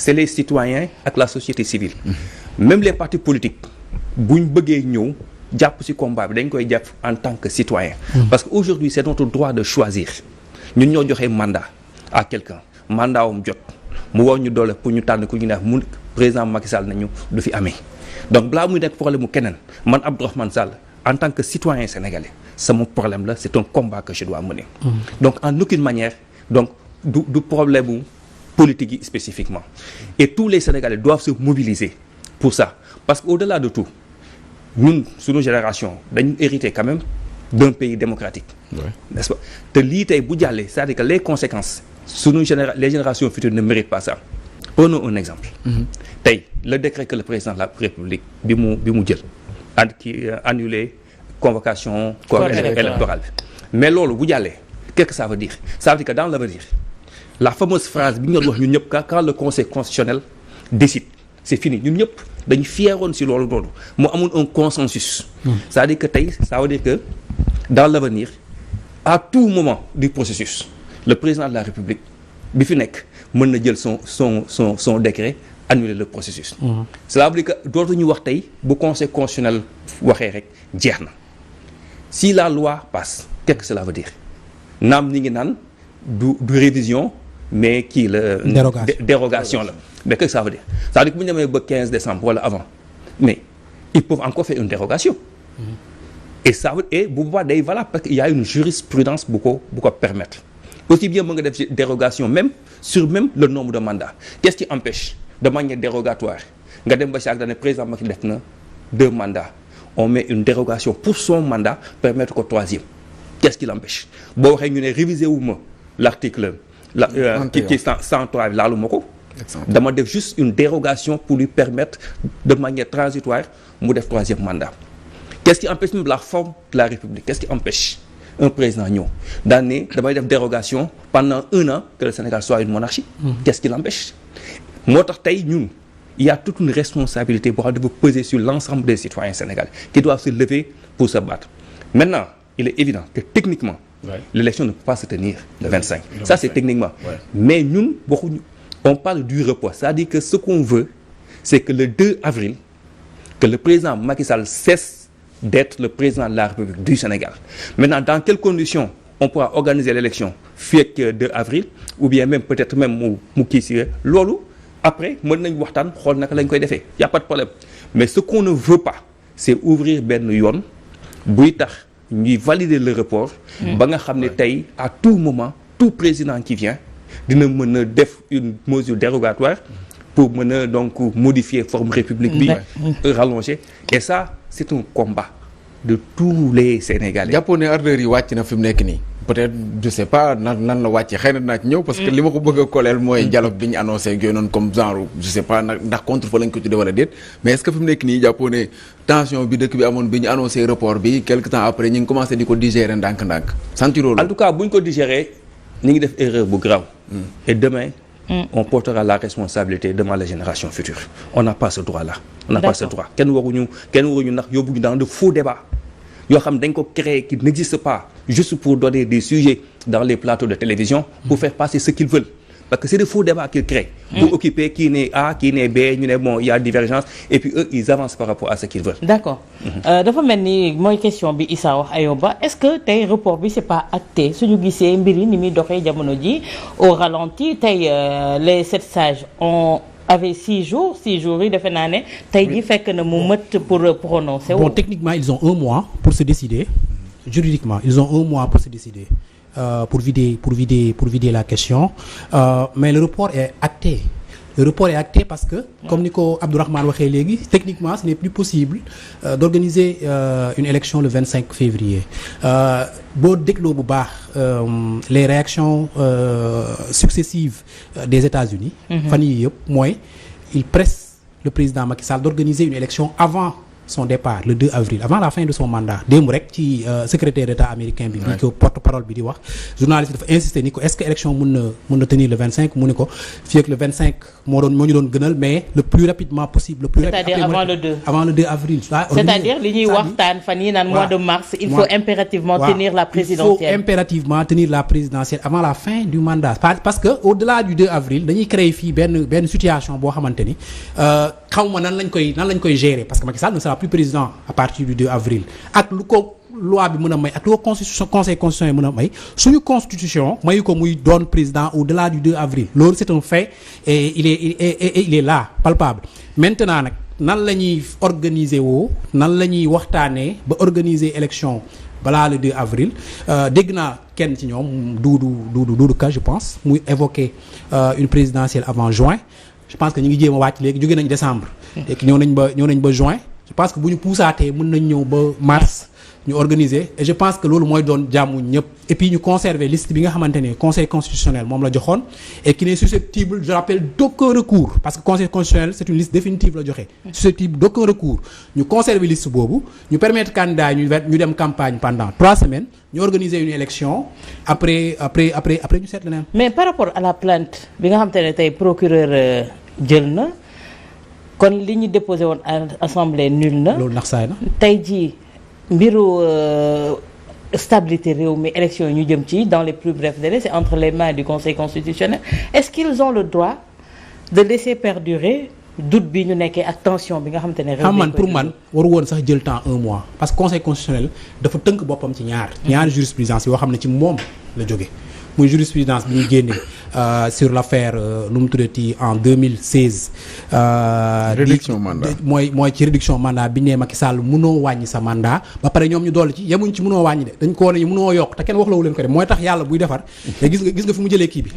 c'est les citoyens ak la société civile. Même les partis politiques buñ bëggee ñëw jàpp ci combat bi dañ koy jàpp en tant que citoyen. Parce que aujourd'hui c'est notre droit de choisir. ñun ñoo joxe mandat à quelqu'un mandat wam jot mu war ñu doole pour ñu tànn ku ñu neex mu président Macky Sall nañu du fi amee donc balaa muy nekk problème mu keneen man Abdourahmane Sall en tant que citoyen sénégalais sama problème la c'est un combat que je dois mener. Donc en aucune manière donc du problème mu politique yi spécifiquement et tous les Sénégalais doivent se mobiliser pour ça parce que au-delà de tout ñun suñu génération dañu hérité quand même d'un pays démocratique. N'est-ce pas te lii tey bu jàllee c'est-à-dire que les conséquences les générations futures ne méritent pas ça. Prenons un exemple. Tey le décret que le président de la République bi mu jël annulé convocation corps électoral bi mais loolu bu jàllee qu'est-ce que ça veut dire ça veut dire que dans l'avenir la fameuse phrase bi ñu doon wax ñun ñëpp quand le conseil constitutionnel décide c'est fini ñun ñëpp dañu fiéroon ci loolu mu amul un consensus. c'est-à-dire que tey ça veut dire que dans l'avenir à tout moment du processus le président de la République bi fi nekk mën na jël son décret annuler le processus. Cela veut dire que dootuñu wax tey bu conseil constitutionnel waxee rek jeex na si la loi passe qu'est-ce que cela veut dire naam ñi ngi naan du révision mais kii la. dérogation la mais qu'est-ce que ça veut dire ça veut dire que bu ñu demee ba 15 décembre wala avant mais ils peuvent encore faire une dérogation. Et ça et bu boobaa day valable parce qu'il y a une jurisprudence bu ko permettre aussi bien mën nga def dérogation même sur le nombre de mandats qu'est-ce qui empêche de manière dérogatoire nga dem ba chaque année président Macky def na 2 mandats on met une dérogation pour son mandat permettre ko 3e qu'est-ce qui l'empêche boo waxee ñu ne réviser wu ma l'article qui 103 bi laalu ma ko dama def juste une dérogation pour lui permettre de manière transitoire mu def 3e mandat. Qu'est-ce qui empêche même la forme de la République? Qu'est-ce qui empêche un président ñëw daan ne damay def dérogation pendant 1 an que le Sénégal soit une monarchie? Qu'est-ce qui l'empêche? Moo tax tey ñun il y a toute une responsabilité boo xam ne dafa peser sur l'ensemble des citoyens sénégalais qui doivent se lever pour se battre. Maintenant, il est évident que techniquement l'élection ne peut pas se tenir le 25. Ça c'est techniquement. Mais ñun waxuñu on parle du report, c'est-à-dire que ce qu'on veut c'est que le 2 avril que le président Macky Sall cesse d'être le président de la République du Sénégal. Maintenant, dans quelles conditions on pourra organiser l'élection fii ak 2 avril ou bien même peut-être même mu kii si loolu après mën nañ waxtaan xool naka lañ koy defee y a pas de problème mais ce qu'on ne veut pas c'est ouvrir benn yoon buy tax ñuy valider le report ba nga xam ne tey à tout moment tout président qui vient dina mën a def une mesure dérogatoire pour mën a donc modifier forme république bi rallonger et ça c'est un combat de tous les Sénégalais. jàppoon ne ardeur yi wàcc na fi mu nekk nii peut-être je sais pas nan la wàccee xëy na dinaa ci ñëw parce que li ma ko bëgg a koleel mooy dialogue bi ñu annoncé ak yooyu noonu comme genre je sais pas ndax contre fa lañ ko tuddee wala déet mais est-ce que fi mu nekk nii jàppoon ne tension bi dëkk bi amoon bi ñu annoncé report bi quelque temps après ñu ngi commencé di ko digérer ndànk-ndànk sentir loolu. En tout cas bu ñu ko digérer ñu ngi def erreur bu grave. Et demain on portera la responsabilité devant les générations futures. On n'a pas ce droit-là. On n'a pas ce droit. kenn waruñu ndax yóbbu ñu dans de faux débats yoo xam dañ ko créer qui n'existe pas juste pour donner des sujets dans les plateaux de télévision pour faire passer ce qu'ils veulent parce que c'est des faux débats qu'ils créent pour occuper kii ne A kii ne B ñu ne bon il y a divergence et puis eux ils avancent par rapport à ce qu'ils veulent. D'accord. Dafa mel ni mooy question bi Issa wax Ayoba est-ce que tey report bi c'est pas acté suñu gisee mbir yi ni muy doxee jamono ji au ralenti tey les 7 sages ont avait 6 jours yi defe naa ne tey jii fekk na mu mët pour prononcer. Bon techniquement ils ont 1 mois pour se décider juridiquement ils ont 1 mois pour se décider pour vider la question mais le report est acté. Le report est acté parce que comme ni ko Abdourahmane waxee léegi techniquement ce n'est plus possible d'organiser une élection le 25 février boo dégloo bu baax les réactions successives des États-Unis fan yii yëpp mooy il presse le président Macky Sall d'organiser une élection avant son départ le 2 avril avant la fin de son mandat démb rek ci secrétaire d'État américain bi ko porte-parole bi di wax journaliste dafa insister ni ko est-ce que élection mën na tenir le 25 mu ne ko fii ak le 25 moo ñu doon gënal mais le plus rapidement possible c'est-à-dire avant le 2 avril c'est-à-dire li ñuy waxtaan fan yi naan mois de mars il faut impérativement tenir la présidentielle avant la fin du mandat parce que au-delà du 2 avril dañuy créer fii benn situation boo xamante ni xaw ma nan lañ koy gérer parce que Macky Sall ne sera plus président à partir du 2 avril ak lu ko loi bi mën a may ak lu ko conseil constitutionnel mën a may suñu constitution mayu ko muy doon président au-delà du 2 avril loolu c'est un fait et il est là palpable maintenant nag nan la ñuy organiser nan la ñuy waxtaanee ba organiser élection balaa le 2 avril dégg naa kenn ci ñoom Doudou Ka je pense muy évoquer une présidentielle avant juin je pense que ñu ngi jéem a wàcc léegi jóge nañ décembre et ñëw nañ ba juin je pense que bu ñu puusaatee mën nañ ñëw ba mars ñu organiser et je pense que loolu mooy doon jàmmu ñëpp et puis ñu conserver liste bi nga xamante ne conseil constitutionnel moom la joxoon et qui n'est susceptible je rappelle d'aucun recours parce que conseil constitutionnel c'est une liste définitive la joxe susceptible d'aucun recours ñu conserver liste boobu ñu permettre candidats yi ñu dem campagne pendant 3 semaines ñu organiser une élection après ñu seet leneen. mais par rapport à la plainte bi nga xamante ne tey procureur jël na kon li ñu déposé woon à assemblée nul na. loolu ndax saay na tey jii mbiru stabilité réew mi élection yi ñu jëm ci dans les plus brefs délais c'est entre les mains du conseil constitutionnel est-ce qu'ils ont le droit de laisser perdurer doute bi ñu nekkee ak tension bi nga xamante ne. réew mi pour man waru woon sax jël temps 1 mois parce que conseil constitutionnel dafa tënk boppam ci ñaari jurisprudence yoo xam ne ci moom la jóge muy jurisprudence bi ñu génne sur l'affaire nu mu tuddati en 2016. réduction mandat mooy ci réduction mandat bi ñu nee Macky Sall mënoo wàññi sa mandat ba pare ñoom ñu dolli ci yemuñ ci mënoo wàññi de dañ ko ne mënoo yokk te kenn wax lawu leen ko de mooy tax yàlla buy defar. te gis nga fi mu jëlee kii bi.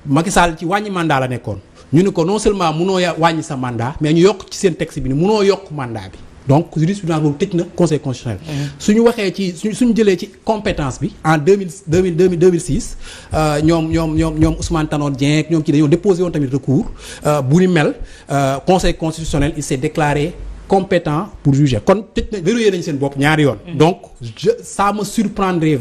Macky Sall ci wàññi mandat la nekkoon. ñu ne ko non seulement mënoo wàññi sa mandat mais ñu yokk ci seen texte bi ni mënoo yokk mandat bi. donc jurisprudence boobu tëj na conseil constitutionnel. suñu waxee ci suñu jëlee ci compétence bi en 2006 ñoom Ousmane Tanor Dieng ñoom ci dañoo déposé woon tamit recours bu ni mel conseil constitutionnel il s'est déclaré compétent pour juger kon tëj na verrouillé nañ seen bopp ñaari yoon. donc ça me surprendrait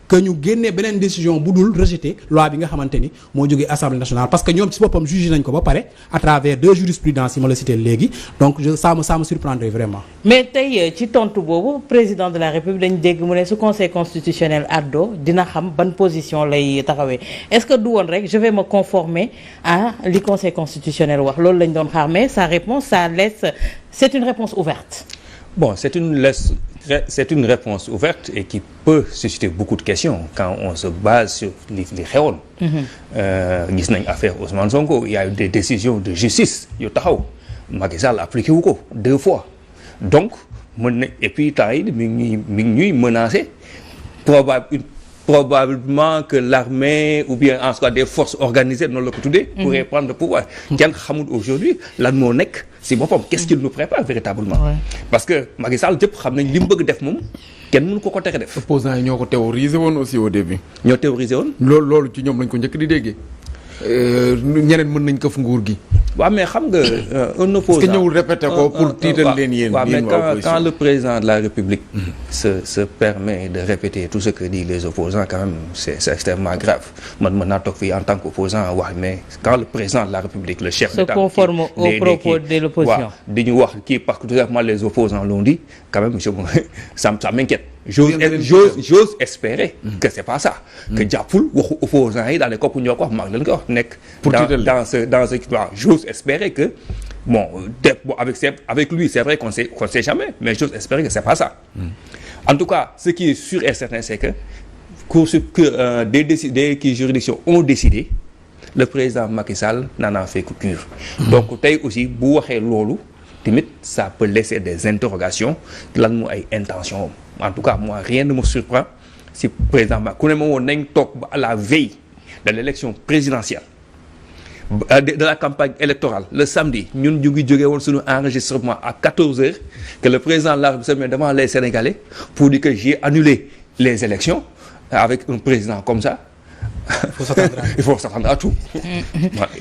que ñu génnee beneen décision bu dul rejeter loi bi nga xamante ni moo jógee assemblée nationale parce que ñoom ci boppam jugé nañ ko ba pare à travers 2 jurisprudences yi ma la cité léegi donc ça me surprendrait vraiment. mais tey ci tontu boobu président de la république dañ dégg mu ne su conseil constitutionnel addo dina xam ban position lay taxawee est-ce que du woon rek je vais me conformer à li conseil constitutionnel wax loolu lañ doon xaar mais sa réponse ça laisse. C'est une réponse ouverte. Bon, c'est une réponse ouverte et qui peut susciter beaucoup de questions quand on se base sur li xewoon. Gis nañ affaire Ousmane Sonko, il y a eu des décisions de justice yu taxaw Macky Sall appliqué wu ko 2 fois donc et puis temps yi mi ngi ñuy menacer probablement que l'armée ou bien en tout cas des forces organisées noonu la ko tuddee pourraient prendre le pouvoir kenn xamul aujourd'hui lan moo nekk si boppam qu'est-ce qu'il nous prépare véritablement parce que Macky Sall jëpp xam nañ li mu bëgg def moom kenn mënu ko tere def. opposants yi ñoo ko théorisé woon aussi au début. ñoo théorisé woon. loolu ci ñoom lañ ko njëkk di déggee ñeneen mën nañ ko fu nguur gi. waaw mais xam nga un opposant. est-ce que ñëwul répété ko pour tiital leen yéen. waaw mais quand le président de la République. se permet de répéter tout ce que disent les opposants quand même c'est extrêmement grave man mën naa toog fii en tant qu'opposant wax mais quand le président de la République le chef d'État se conforme aux propos de l'opposition. waaw di ñu wax kii parce que tout simplement les opposants l'ont dit quand même ça m'inquiète. J'ose espérer que c'est pas ça. Que jàppul waxu opposants yi daal di kopp ñoo ko wax maa ngi leen ko wax nekk. dans ce j'ose espérer que bon avec lui c'est vrai qu'on sait jamais mais j'ose espérer que c'est pas ça. En tout cas ce qui est sûr et certain c'est que des juridictions ont décidé le président Macky Sall n'en a fait que pur. Donc tey aussi bu waxee loolu tamit ça peut laisser des interrogations lan moo ay intentions. En tout cas moi rien ne me surprend si président ba ku ne ma woon nañ toog ba à la veille de l'élection présidentielle de la campagne électorale le samedi ñun ñu ngi jógee woon suñu enregistrement à 14h que le président de la République se met devant les Sénégalais pour dire que j'ai annulé les élections avec un président comme ça il faut s'attendre à tout.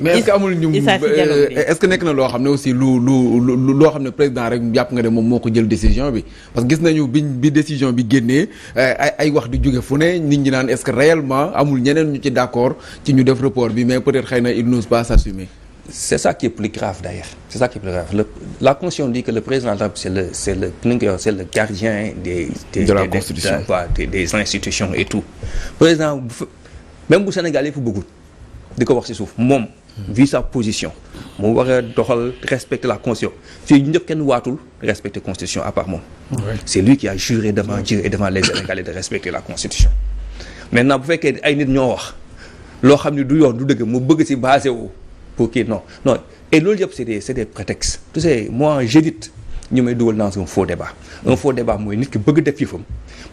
mais est-ce que amul ñu est-ce que nekk na loo xam ne aussi loo xam ne président rek jàpp nga ne moom moo ko jël décision bi parce que gis nañu bi décision bi génnee ay wax di jóge fu ne nit ñi naan est-ce que réellement amul ñeneen ñu ci d'accord ci ñu def report bi mais peut-être xëy na il n'ose pas s'assumer. C'est ça qui est plus grave d'ailleurs. C'est ça qui est plus grave. La Constitution dit que le président c'est le gardien de la Constitution, des institutions et tout. Président même bu Sénégal yi fu bëggul di ko wax ci suuf moom vu sa position mu war a doxal respecter la Constitution fii ñëpp kenn waatul respecter Constitution à part moom. C'est lui qui a juré devant Dieu et devant les Sénégalais de respecter la Constitution. Maintenant bu fekkee ay nit ñoo wax loo xam ne du yoon du dëgg mu bëgg ci basé wu pour kii non et loolu yëpp c'est des prétextes. Tu sais moi j'évite ñu may dugal dans un faux débat. Un faux débat mooy nit ki bëgg def yëfam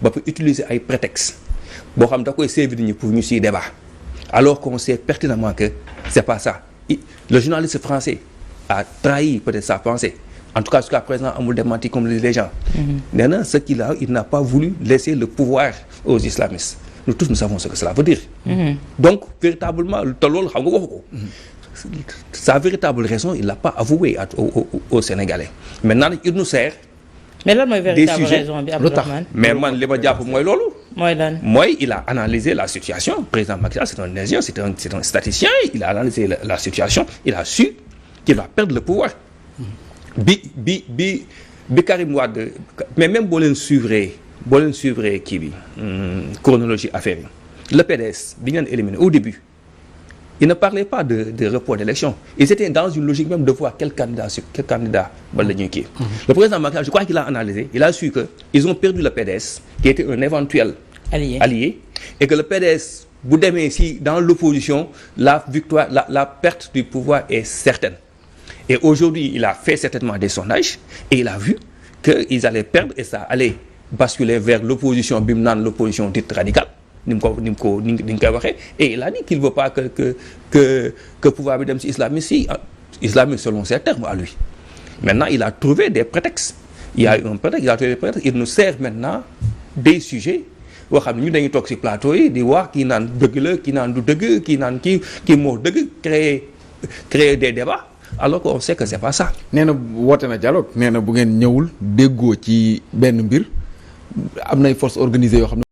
ba fa utiliser ay prétextes boo xam da koy servir ñi pour ñu siy débat alors qu'on sait pertinemment que c'est pas ça. Le journaliste français a trahi peut-être sa pensée. En tout cas jusqu'à présent amul démenti comme les gens. Nee na ce qu'il a il n'a pas voulu laisser le pouvoir aux islamistes. Nous tous nous savons ce que cela veut dire. Donc véritablement te loolu xam nga waxu ko. Sa véritable raison il l'a pas avoué aux Sénégalais. Maintenant il nous sert. mais lan mooy véritable raison bi Abdourahmane. mais man li ma jàpp mooy loolu. mooy lan mooy il a analysé la situation. Président Macky Sall c'est un ingénieur c'est un statisticien il a analysé la situation il a su qu'il va perdre le pouvoir. bi Karim Wade mais même boo leen suivre kii bi chronologie affaire yi le PDS bi ñu leen éliminé au début ils ne parlaient pas de report d'élection ils étaient dans une logique même de voir quel candidat ba la ñuy kii. Le président Macky Sall je crois qu'il a analysé il a su que ils ont perdu le PDS qui était un éventuel allié et que le PDS bu demee si dans l'opposition la victoire la perte du pouvoir est certaine. Et aujourd'hui il a fait certainement des sondages et il a vu que ils allaient perdre et ça allait basculer vers l'opposition bi mu naan l'opposition dite radicale ni mu koy waxee et il a dit qu'il veut pas que pouvoir bi dem ci islamiste selon ses termes à lui. Maintenant il a trouvé des prétextes il a trouvé des prétextes il nous sert maintenant des sujets boo xam ne ñu dañuy toog ci plateau yi di wax kii naan dëgg la kii naan du dëgg kii naan kii moo dëgg créer des débats alors qu'on sait que c'est pas ça. nee na woote na dialogue nee na bu ngeen ñëwul déggoo ci benn mbir am nay forces organisées yoo xam ne